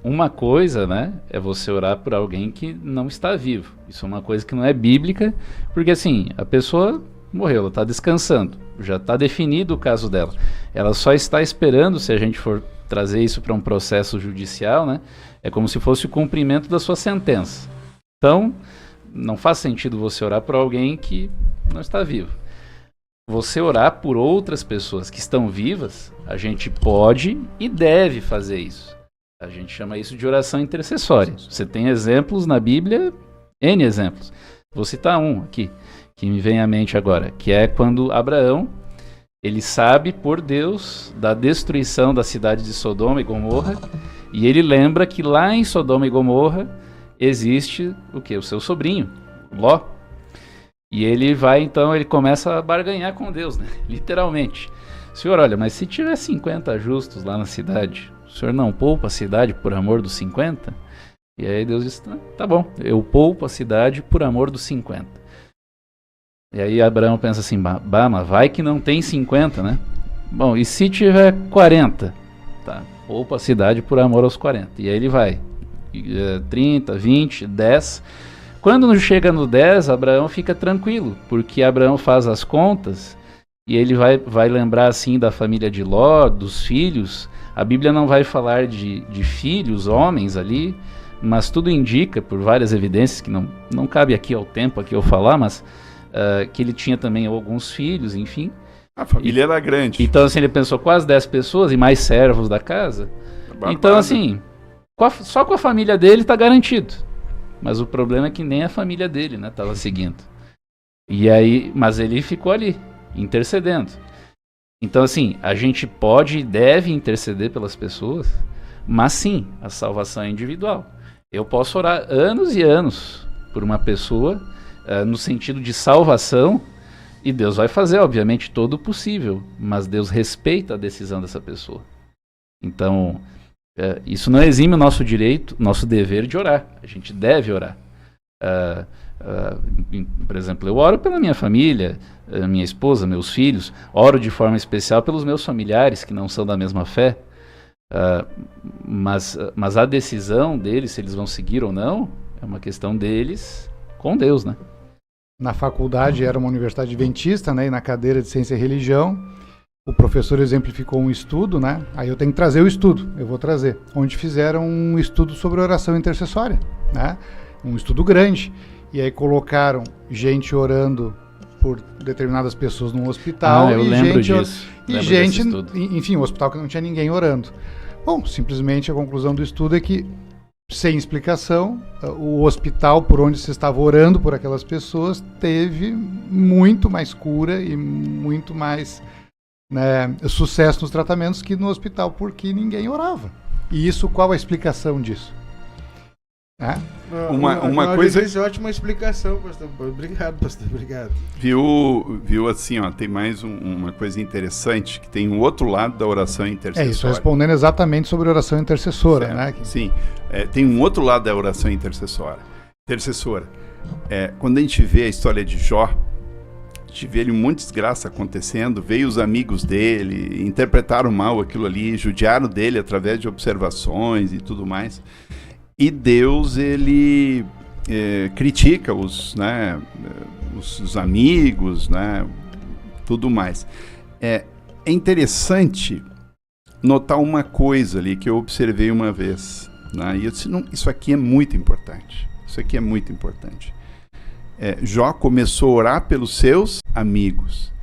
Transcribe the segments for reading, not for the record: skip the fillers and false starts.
uma coisa, né, é você orar por alguém que não está vivo. Isso é uma coisa que não é bíblica, porque assim, a pessoa morreu, ela está descansando, já está definido o caso dela. Ela só está esperando, se a gente for trazer isso para um processo judicial, né, é como se fosse o cumprimento da sua sentença. Então, não faz sentido você orar por alguém que não está vivo. Você orar por outras pessoas que estão vivas, a gente pode e deve fazer isso. A gente chama isso de oração intercessória. Você tem exemplos na Bíblia, N exemplos. Vou citar um aqui, que me vem à mente agora, que é quando Abraão, ele sabe por Deus da destruição da cidade de Sodoma e Gomorra, e ele lembra que lá em Sodoma e Gomorra existe o quê? O seu sobrinho, Ló. E ele vai, então, ele começa a barganhar com Deus, né? Literalmente. Senhor, olha, mas se tiver 50 justos lá na cidade, o senhor não poupa a cidade por amor dos 50? E aí Deus diz, tá bom, eu poupo a cidade por amor dos 50. E aí Abraão pensa assim, mas vai que não tem 50, né? Bom, e se tiver 40? Tá, poupa a cidade por amor aos 40. E aí ele vai, 30, 20, 10... Quando chega no 10, Abraão fica tranquilo, porque Abraão faz as contas e ele vai lembrar assim da família de Ló, dos filhos. A Bíblia não vai falar de filhos, homens ali, mas tudo indica, por várias evidências, que não cabe aqui ao tempo aqui eu falar, mas que ele tinha também alguns filhos, enfim. A família era grande. Então assim, ele pensou quase 10 pessoas e mais servos da casa. Então assim, só com a família dele está garantido. Mas o problema é que nem a família dele, né, estava seguindo. E aí, mas ele ficou ali, intercedendo. Então, assim, a gente pode e deve interceder pelas pessoas, mas sim, a salvação é individual. Eu posso orar anos e anos por uma pessoa, no sentido de salvação, e Deus vai fazer, obviamente, todo o possível, mas Deus respeita a decisão dessa pessoa. Então, isso não exime o nosso direito, nosso dever de orar. A gente deve orar. Por exemplo, eu oro pela minha família, minha esposa, meus filhos. Oro de forma especial pelos meus familiares que não são da mesma fé. Mas a decisão deles, se eles vão seguir ou não, é uma questão deles com Deus, né? Na faculdade era uma universidade adventista, né? E na cadeira de Ciência e Religião, o professor exemplificou um estudo, né? Aí eu tenho que trazer o estudo, eu vou trazer, onde fizeram um estudo sobre oração intercessória, né? Um estudo grande. E aí colocaram gente orando por determinadas pessoas num hospital. Eu lembro disso. E gente, enfim, um hospital que não tinha ninguém orando. Bom, simplesmente a conclusão do estudo é que, sem explicação, o hospital por onde se estava orando por aquelas pessoas teve muito mais cura e muito mais... sucesso nos tratamentos que no hospital, porque ninguém orava. E isso, qual a explicação disso? Uma coisa... Isso é ótima explicação, pastor. Obrigado, pastor. Obrigado. Viu assim, ó, tem mais uma coisa interessante, que tem um outro lado da oração intercessória. Isso, respondendo exatamente sobre oração intercessora, né? Sim, tem um outro lado da oração intercessora. Quando a gente vê a história de Jó, tive ele um monte de desgraça acontecendo, veio os amigos dele, interpretaram mal aquilo ali, judiaram dele através de observações e tudo mais. E Deus, ele critica os amigos, né, tudo mais. É interessante notar uma coisa ali que eu observei uma vez, né, e eu disse, isso aqui é muito importante. Jó começou a orar pelos seus amigos.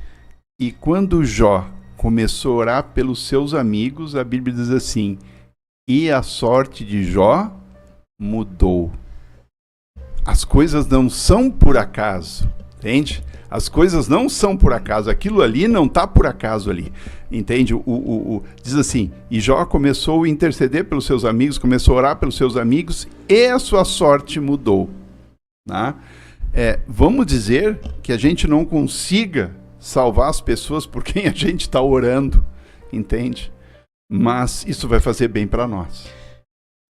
E quando Jó começou a orar pelos seus amigos, a Bíblia diz assim, e a sorte de Jó mudou. As coisas não são por acaso, entende? As coisas não são por acaso, aquilo ali não está por acaso ali, entende? Diz assim, e Jó começou a interceder pelos seus amigos, começou a orar pelos seus amigos, e a sua sorte mudou, né? Vamos dizer que a gente não consiga salvar as pessoas por quem a gente está orando, entende? Mas isso vai fazer bem para nós.